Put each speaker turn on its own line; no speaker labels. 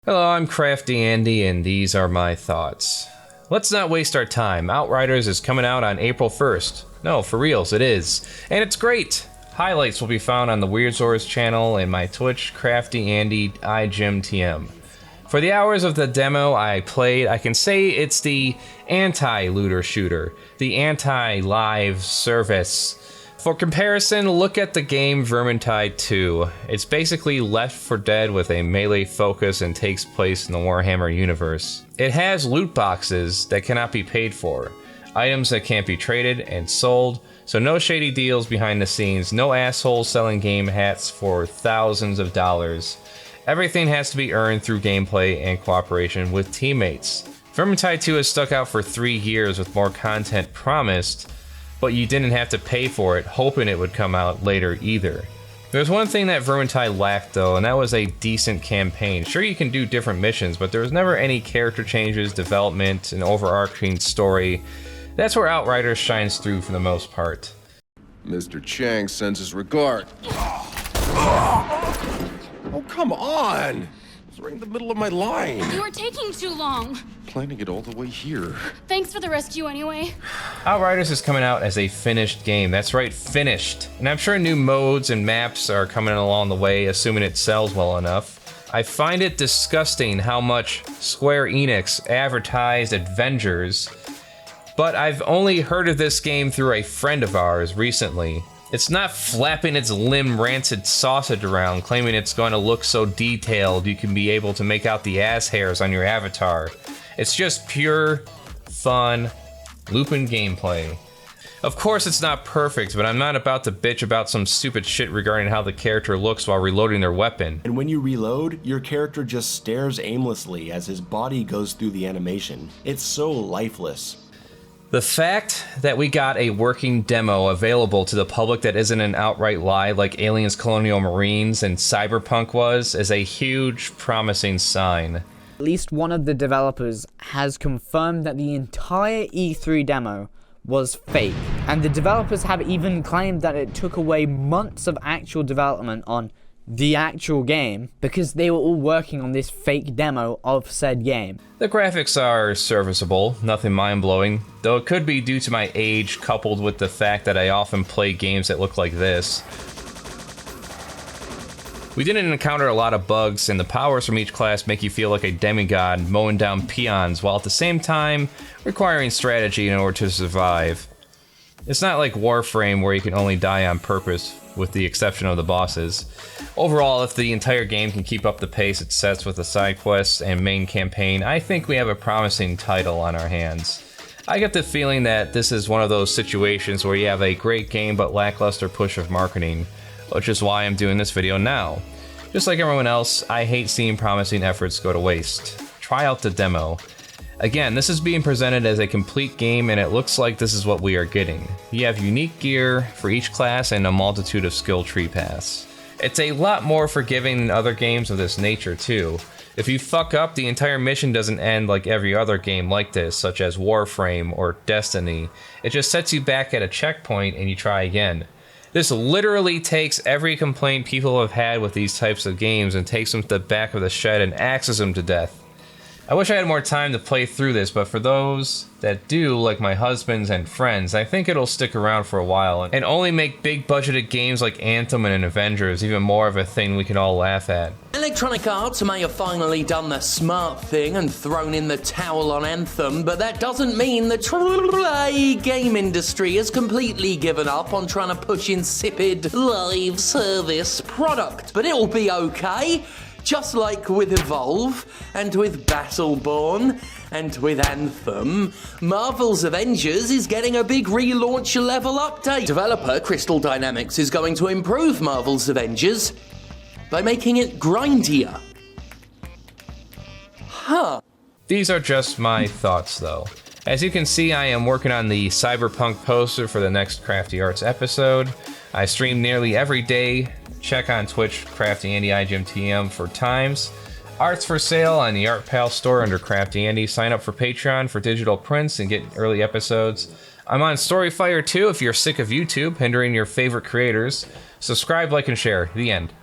Hello, I'm CraftyAndy, and these are my thoughts. Let's not waste our time. Outriders is coming out on April 1st. No, for reals, it is. And it's great! Highlights will be found on the Weirdzors Channel and my Twitch, CraftyAndyIjimTM. For the hours of the demo I played, I can say it's the anti-looter shooter, the anti-live service. For comparison, look at the game Vermintide 2. It's basically Left 4 Dead with a melee focus and takes place in the Warhammer universe. It has loot boxes that cannot be paid for, items that can't be traded and sold, so no shady deals behind the scenes, no assholes selling game hats for thousands of dollars. Everything has to be earned through gameplay and cooperation with teammates. Vermintide 2 has stuck out for 3 years with more content promised, but you didn't have to pay for it, hoping it would come out later either. There's one thing that Vermintide lacked though, and that was a decent campaign. Sure, you can do different missions, but there was never any character changes, development, an overarching story. That's where Outriders shines through for the most part.
Mr. Chang sends his regard. Oh, come on! It's right in the middle of my line.
You are taking too long.
Planning it all the way here.
Thanks for the rescue anyway.
Outriders is coming out as a finished game. That's right, finished. And I'm sure new modes and maps are coming along the way, assuming it sells well enough. I find it disgusting how much Square Enix advertised Avengers, but I've only heard of this game through a friend of ours recently. It's not flapping its limb rancid sausage around, claiming it's going to look so detailed you can be able to make out the ass hairs on your avatar. It's just pure, fun, looping gameplay. Of course it's not perfect, but I'm not about to bitch about some stupid shit regarding how the character looks while reloading their weapon.
And when you reload, your character just stares aimlessly as his body goes through the animation. It's so lifeless.
The fact that we got a working demo available to the public that isn't an outright lie like Aliens Colonial Marines and Cyberpunk was is a huge, promising sign.
At least one of the developers has confirmed that the entire E3 demo was fake. And the developers have even claimed that it took away months of actual development on the actual game because they were all working on this fake demo of said game.
The graphics are serviceable, nothing mind-blowing, though it could be due to my age coupled with the fact that I often play games that look like this. We didn't encounter a lot of bugs, and the powers from each class make you feel like a demigod mowing down peons, while at the same time requiring strategy in order to survive. It's not like Warframe where you can only die on purpose, with the exception of the bosses. Overall, if the entire game can keep up the pace it sets with the side quests and main campaign, I think we have a promising title on our hands. I get the feeling that this is one of those situations where you have a great game but lackluster push of marketing, which is why I'm doing this video now. Just like everyone else, I hate seeing promising efforts go to waste. Try out the demo. Again, this is being presented as a complete game, and it looks like this is what we are getting. You have unique gear for each class and a multitude of skill tree paths. It's a lot more forgiving than other games of this nature too. If you fuck up, the entire mission doesn't end like every other game like this, such as Warframe or Destiny. It just sets you back at a checkpoint and you try again. This literally takes every complaint people have had with these types of games and takes them to the back of the shed and axes them to death. I wish I had more time to play through this, but for those that do, like my husbands and friends, I think it'll stick around for a while and only make big budgeted games like Anthem and Avengers even more of a thing we can all laugh at.
Electronic Arts may have finally done the smart thing and thrown in the towel on Anthem, but that doesn't mean the AAA game industry has completely given up on trying to push insipid live service product. But it'll be okay. Just like with Evolve, and with Battleborn, and with Anthem, Marvel's Avengers is getting a big relaunch level update. Developer Crystal Dynamics is going to improve Marvel's Avengers by making it grindier. Huh.
These are just my thoughts though. As you can see, I am working on the Cyberpunk poster for the next CraftyArts episode. I stream nearly every day. Check on Twitch, CraftyAndyIjimTM for times. Art's for sale on the Art Pal store under CraftyAndy. Sign up for Patreon for digital prints and get early episodes. I'm on Storyfire too if you're sick of YouTube hindering your favorite creators. Subscribe, like, and share. The end.